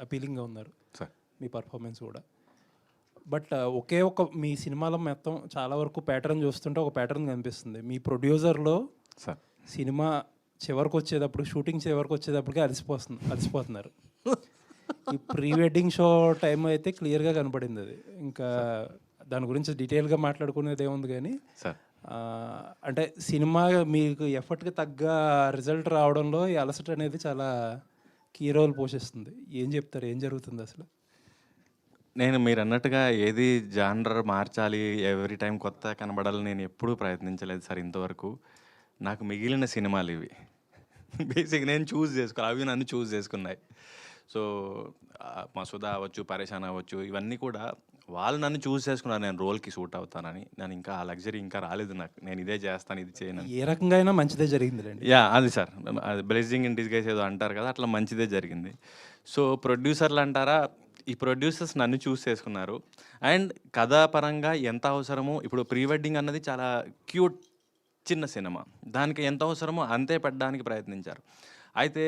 అపీలింగ్గా ఉన్నారు సార్. మీ పర్ఫార్మెన్స్ కూడా. బట్ ఒకే ఒక మీ సినిమాలో మొత్తం చాలా వరకు ప్యాటర్న్ చూస్తుంటే ఒక ప్యాటర్న్ కనిపిస్తుంది. మీ ప్రొడ్యూసర్లో సార్ సినిమా చివరికి వచ్చేటప్పుడు, షూటింగ్ చివరికి వచ్చేటప్పటికే అలసిపోతున్నారు. ఈ ప్రీ వెడ్డింగ్ షో టైం అయితే క్లియర్గా కనపడింది అది. ఇంకా దాని గురించి డీటెయిల్గా మాట్లాడుకునేది ఏముంది కానీ సార్, అంటే సినిమా మీకు ఎఫర్ట్కి తగ్గ రిజల్ట్ రావడంలో ఈ అలసట అనేది చాలా కీ రోల్ పోషిస్తుంది. ఏం చెప్తారు, ఏం జరుగుతుంది అసలు? నేను మీరు అన్నట్టుగా ఏది జానర్ మార్చాలి, ఎవ్రీ టైం కొత్త కనబడాలని నేను ఎప్పుడూ ప్రయత్నించలేదు సార్ ఇంతవరకు. నాకు మిగిలిన సినిమాలు ఇవి. బేసిక్ నేను చూస్ చేసుకోవాలి, అవి నన్ను చూస్ చేసుకున్నాయి. సో మసూదా అవ్వచ్చు, పరేషాన్ అవ్వచ్చు, ఇవన్నీ కూడా వాళ్ళు నన్ను చూస్ చేసుకున్నారు నేను రోల్కి సూట్ అవుతానని. నేను ఇంకా ఆ లగ్జరీ ఇంకా రాలేదు నాకు, నేను ఇదే చేస్తాను ఇది చేయను. ఏ రకంగా అయినా మంచిదే జరిగిందిలేండి. యా అది సార్, అది బ్లెస్సింగ్ ఇన్ డిస్గైజ్ ఏదో అంటారు కదా, అట్లా మంచిదే జరిగింది. సో ప్రొడ్యూసర్లు అంటారా, ఈ ప్రొడ్యూసర్స్ నన్ను చూస్ చేసుకున్నారు. అండ్ కథాపరంగా ఎంత అవసరమో, ఇప్పుడు ప్రీ వెడ్డింగ్ అన్నది చాలా క్యూట్ చిన్న సినిమా, దానికి ఎంత అవసరమో అంతే పెట్టడానికి ప్రయత్నించారు. అయితే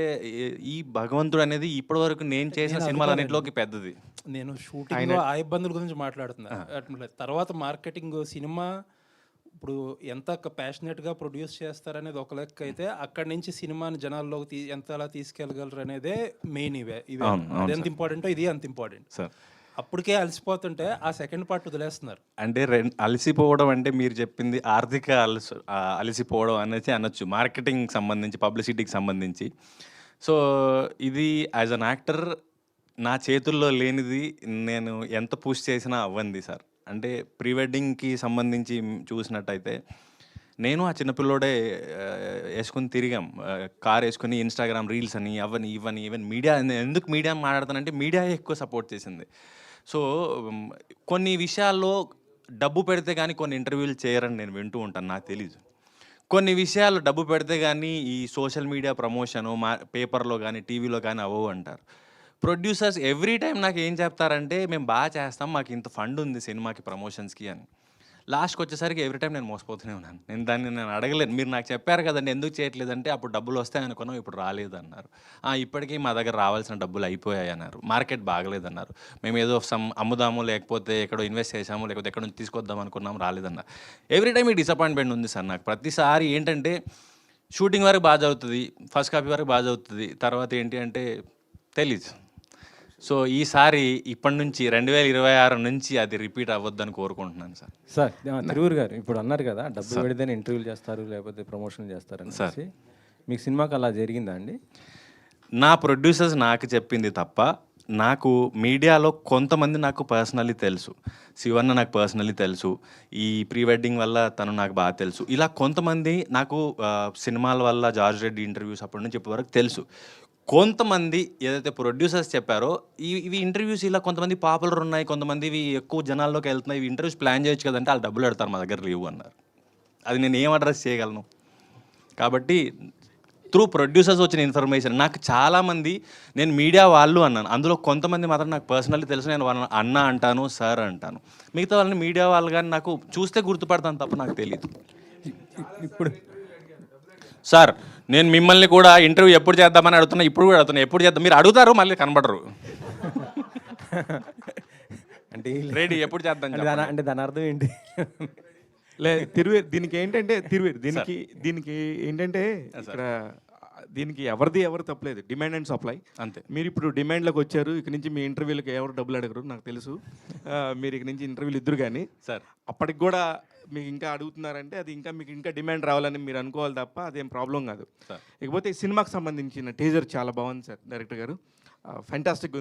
ఈ భగవంతుడు అనేది ఇప్పటివరకు నేను చేసిన సినిమాలన్నింటిలోకి పెద్దది. నేను షూటింగ్లో ఆ ఇబ్బందుల గురించి మాట్లాడుతున్నా. తర్వాత మార్కెటింగ్, సినిమా ఇప్పుడు ఎంత ప్యాషనెట్గా ప్రొడ్యూస్ చేస్తారనేది ఒక లెక్క అయితే, అక్కడి నుంచి సినిమాని జనాల్లోకి ఎంతలా తీసుకెళ్ళగలరు అనేదే మెయిన్. ఇవే అది ఎంత ఇంపార్టెంటో ఇది అంత ఇంపార్టెంట్ సార్. అప్పటికే అలసిపోతుంటే ఆ సెకండ్ పార్ట్ వదిలేస్తున్నారు. అంటే అలసిపోవడం అంటే మీరు చెప్పింది ఆర్థిక అలసిపోవడం అనేది అనొచ్చు, మార్కెటింగ్ సంబంధించి, పబ్లిసిటీకి సంబంధించి. సో ఇది యాజ్ అన్ యాక్టర్ నా చేతుల్లో లేనిది, నేను ఎంత పుష్ చేసినా అవ్వంది సార్. అంటే ప్రీ వెడ్డింగ్కి సంబంధించి చూసినట్టయితే నేను ఆ చిన్నపిల్లోడే వేసుకుని తిరిగాం, కార్ వేసుకుని ఇన్స్టాగ్రామ్ రీల్స్ అని అవని ఇవని. ఈవెన్ మీడియా, ఎందుకు మీడియా మాట్లాడతానంటే మీడియా ఎక్కువ సపోర్ట్ చేసింది. సో కొన్ని విషయాల్లో డబ్బు పెడితే కానీ కొన్ని ఇంటర్వ్యూలు చేయరని నేను వింటూ ఉంటాను, నాకు తెలీదు. కొన్ని విషయాలు డబ్బు పెడితే కానీ ఈ సోషల్ మీడియా ప్రమోషను పేపర్లో కానీ టీవీలో కానీ అవ్వవు అంటారు. ప్రొడ్యూసర్స్ ఎవ్రీ టైం నాకు ఏం చెప్తారంటే, మేము బాగా చేస్తాం, మాకు ఇంత ఫండ్ ఉంది సినిమాకి ప్రమోషన్స్కి అని. లాస్ట్కి వచ్చేసరికి ఎవ్రీ టైం నేను మోసపోతూనే ఉన్నాను. నేను అడగలేను, మీరు నాకు చెప్పారు కదండి ఎందుకు చేయట్లేదంటే, అప్పుడు డబ్బులు వస్తాయి అనుకున్నాం, ఇప్పుడు రాలేదన్నారు. ఇప్పటికీ మా దగ్గర రావాల్సిన డబ్బులు అయిపోయాయి అన్నారు, మార్కెట్ బాగలేదన్నారు, మేము ఏదో అమ్ముదాము, లేకపోతే ఎక్కడో ఇన్వెస్ట్ చేసాము, లేకపోతే ఎక్కడ నుంచి తీసుకొద్దాం అనుకున్నాము, రాలేదన్నారు. ఎవ్రీ టైం ఈ డిసప్పాయింట్మెంట్ ఉంది సార్ నాకు. ప్రతిసారి ఏంటంటే షూటింగ్ వరకు బాగా చదువుతుంది, ఫస్ట్ కాపీ వరకు బాగా చదువుతుంది, తర్వాత ఏంటి అంటే తెలీదు. సో ఈసారి ఇప్పటి నుంచి 2026 నుంచి అది రిపీట్ అవ్వద్దని కోరుకుంటున్నాను సార్. సార్ తిరువురు గారు ఇప్పుడు అన్నారు కదా, డబ్బు పెడితేనే ఇంటర్వ్యూలు చేస్తారు లేకపోతే ప్రమోషన్ చేస్తారని. సార్ మీకు సినిమాకి అలా జరిగిందా అండి? నా ప్రొడ్యూసర్స్ నాకు చెప్పింది తప్ప, నాకు మీడియాలో కొంతమంది నాకు పర్సనల్లీ తెలుసు. శివన్న నాకు పర్సనల్లీ తెలుసు, ఈ ప్రీ వెడ్డింగ్ వల్ల తను నాకు బాగా తెలుసు. ఇలా కొంతమంది నాకు సినిమాల వల్ల జార్జ్ రెడ్డి ఇంటర్వ్యూస్ అప్పటి నుంచి ఇప్పటి వరకు తెలుసు. కొంతమంది ఏదైతే ప్రొడ్యూసర్స్ చెప్పారో, ఇవి ఇంటర్వ్యూస్ ఇలా కొంతమంది పాపులర్ ఉన్నాయి, కొంతమంది ఇవి ఎక్కువ జనాల్లోకి వెళ్తున్నాయి, ఇవి ఇంటర్వ్యూస్ ప్లాన్ చేయొచ్చు కదంటే వాళ్ళు డబ్బులు పెడతారు, మా దగ్గర లేవు అన్నారు. అది నేను ఏం అడ్రస్ చేయగలను? కాబట్టి త్రూ ప్రొడ్యూసర్స్ వచ్చిన ఇన్ఫర్మేషన్ నాకు చాలామంది, నేను మీడియా వాళ్ళు అన్నాను, అందులో కొంతమంది మాత్రం నాకు పర్సనల్లీ తెలుసు, నేను వాళ్ళని అన్న అంటాను, సార్ అంటాను. మిగతా వాళ్ళని మీడియా వాళ్ళు కానీ నాకు చూస్తే గుర్తుపడతాను తప్ప నాకు తెలియదు. ఇప్పుడు సార్ నేను మిమ్మల్ని కూడా ఇంటర్వ్యూ ఎప్పుడు చేద్దామని అడుగుతున్నా, ఇప్పుడు కూడా అడుగుతున్నా, ఎప్పుడు చేద్దాం? మీరు అడుగుతారు మళ్ళీ కనబడరు. అంటే రెడీ ఎప్పుడు చేద్దాం అంటే దాని అర్థం ఏంటి? తిరువేరు దీనికి ఏంటంటే, దీనికి ఏంటంటే ఇక్కడ దీనికి ఎవరు తప్పలేదు, డిమాండ్ అండ్ సప్లై అంతే. మీరు ఇప్పుడు డిమాండ్లోకి వచ్చారు, ఇక నుంచి మీ ఇంటర్వ్యూలకి ఎవరు డబ్బులు అడగరు నాకు తెలుసు. మీరు ఇక నుంచి ఇంటర్వ్యూలు ఇద్దరు కానీ సార్ అప్పటికి కూడా మీకు ఇంకా అడుగుతున్నారంటే అది ఇంకా మీకు ఇంకా డిమాండ్ రావాలని మీరు అనుకోవాలి తప్ప అదేం ప్రాబ్లం కాదు. ఇకపోతే ఈ సినిమాకి సంబంధించిన టీజర్ చాలా బాగుంది సార్, డైరెక్టర్ గారు, ఫ్యాంటాస్టిక్ ఉంది.